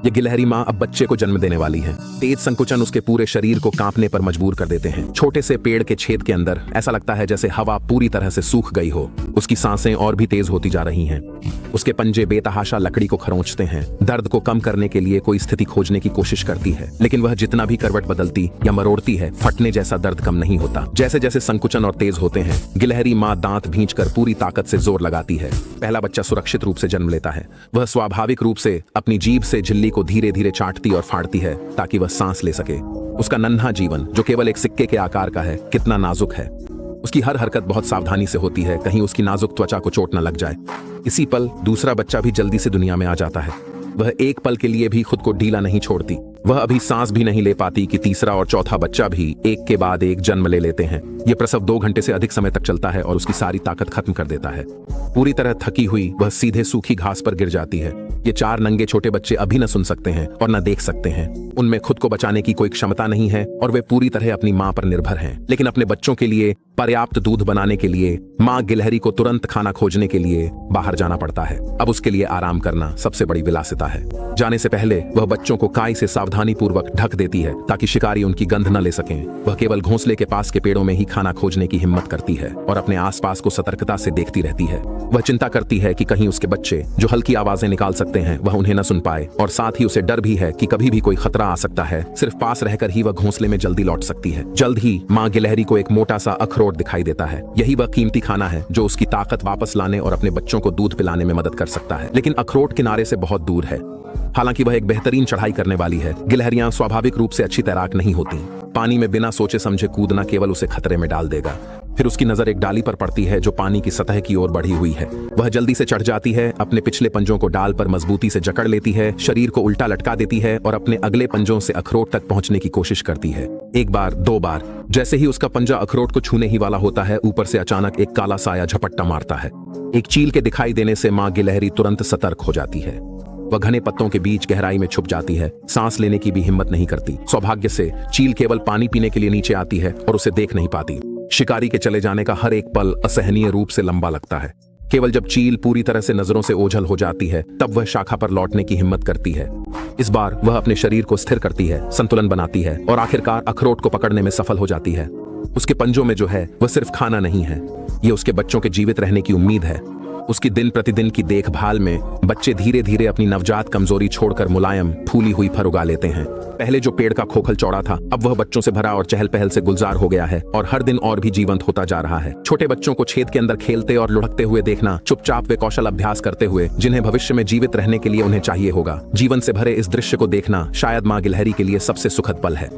ये गिलहरी माँ अब बच्चे को जन्म देने वाली है। तेज संकुचन उसके पूरे शरीर को कांपने पर मजबूर कर देते हैं। छोटे से पेड़ के छेद के अंदर ऐसा लगता है जैसे हवा पूरी तरह से सूख गई हो। उसकी सांसें और भी तेज होती जा रही हैं। उसके पंजे बेतहाशा लकड़ी को खरोंचते हैं। दर्द को कम करने के लिए कोई स्थिति खोजने की कोशिश करती है, लेकिन वह जितना भी करवट बदलती या मरोड़ती है, फटने जैसा दर्द कम नहीं होता। जैसे जैसे संकुचन और तेज होते हैं, गिलहरी माँ दांत भींचकर पूरी ताकत से जोर लगाती है। पहला बच्चा सुरक्षित रूप से जन्म लेता है। वह स्वाभाविक रूप से अपनी जीभ से झिल्ली को धीरे धीरे चाटती और फाड़ती है ताकि वह सांस ले सके। उसका नन्हा जीवन, जो केवल एक सिक्के के आकार का है, कितना नाजुक है। उसकी हर हरकत बहुत सावधानी से होती है, कहीं उसकी नाजुक त्वचा को चोट न लग जाए। इसी पल दूसरा बच्चा भी जल्दी से दुनिया में आ जाता है। वह एक पल के लिए भी खुद को ढीला नहीं छोड़ती। वह अभी सांस भी नहीं ले पाती कि तीसरा और चौथा बच्चा भी एक के बाद एक जन्म ले लेते हैं। यह प्रसव 2 घंटे से अधिक समय तक चलता है और उसकी सारी ताकत खत्म कर देता है। पूरी तरह थकी हुई वह सीधे सूखी घास पर गिर जाती है। ये 4 नंगे छोटे बच्चे अभी न सुन सकते हैं और न देख सकते हैं। उनमें खुद को बचाने की कोई क्षमता नहीं है और वे पूरी तरह अपनी मां पर निर्भर हैं। लेकिन अपने बच्चों के लिए पर्याप्त दूध बनाने के लिए मां गिलहरी को तुरंत खाना खोजने के लिए बाहर जाना पड़ता है। अब उसके लिए आराम करना सबसे बड़ी विलासिता है। जाने से पहले वह बच्चों को काई से सावधानी पूर्वक ढक देती है ताकि शिकारी उनकी गंध न ले सकें। वह केवल घोंसले के पास के पेड़ों में ही खाना खोजने की हिम्मत करती है और अपने आसपास को सतर्कता से देखती रहती है। वह चिंता करती है कि कहीं उसके बच्चे, जो हल्की आवाजें निकाल सकते हैं, वह उन्हें न सुन पाए, और साथ ही उसे डर भी है कि कभी भी कोई खतरा आ सकता है। सिर्फ पास रहकर ही वह घोंसले में जल्दी लौट सकती है। जल्द ही मां गिलहरी को एक मोटा सा अखरोट दिखाई देता है। यही वह कीमती खाना है जो उसकी ताकत वापस लाने और अपने बच्चों को दूध पिलाने में मदद कर सकता है। लेकिन अखरोट किनारे से बहुत दूर है। हालांकि वह एक बेहतरीन चढ़ाई करने वाली है। गिलहरियां स्वाभाविक रूप से अच्छी तैराक नहीं होती। पानी में बिना सोचे समझे कूदना केवल उसे खतरे में डाल देगा। फिर उसकी नजर एक डाली पर पड़ती है जो पानी की सतह की ओर बढ़ी हुई है। वह जल्दी से चढ़ जाती है, अपने पिछले पंजों को डाल पर मजबूती से जकड़ लेती है, शरीर को उल्टा लटका देती है और अपने अगले पंजों से अखरोट तक पहुंचने की कोशिश करती है। 1 बार, 2 बार। जैसे ही उसका पंजा अखरोट को छूने ही वाला होता है, ऊपर से अचानक एक काला साया झपट्टा मारता है। एक चील के दिखाई देने से मां गिलहरी तुरंत सतर्क हो जाती है। वह घने पत्तों के बीच गहराई में छुप जाती है, सांस लेने की भी हिम्मत नहीं करती। सौभाग्य से चील केवल पानी पीने के लिए नीचे आती है और उसे देख नहीं पाती। शिकारी के चले जाने का हर एक पल असहनीय रूप से लंबा लगता है। केवल जब चील पूरी तरह से नजरों से ओझल हो जाती है, तब वह शाखा पर लौटने की हिम्मत करती है। इस बार वह अपने शरीर को स्थिर करती है, संतुलन बनाती है और आखिरकार अखरोट को पकड़ने में सफल हो जाती है। उसके पंजों में जो है वह सिर्फ खाना नहीं है, ये उसके बच्चों के जीवित रहने की उम्मीद है। उसकी दिन प्रतिदिन की देखभाल में बच्चे धीरे धीरे अपनी नवजात कमजोरी छोड़कर मुलायम फूली हुई फर उगा लेते हैं। पहले जो पेड़ का खोखल चौड़ा था, अब वह बच्चों से भरा और चहल पहल से गुलजार हो गया है और हर दिन और भी जीवंत होता जा रहा है। छोटे बच्चों को छेद के अंदर खेलते और लुढ़कते हुए देखना, चुपचाप वे कौशल अभ्यास करते हुए जिन्हें भविष्य में जीवित रहने के लिए उन्हें चाहिए होगा। जीवन से भरे इस दृश्य को देखना शायद मां गिलहरी के लिए सबसे सुखद पल है।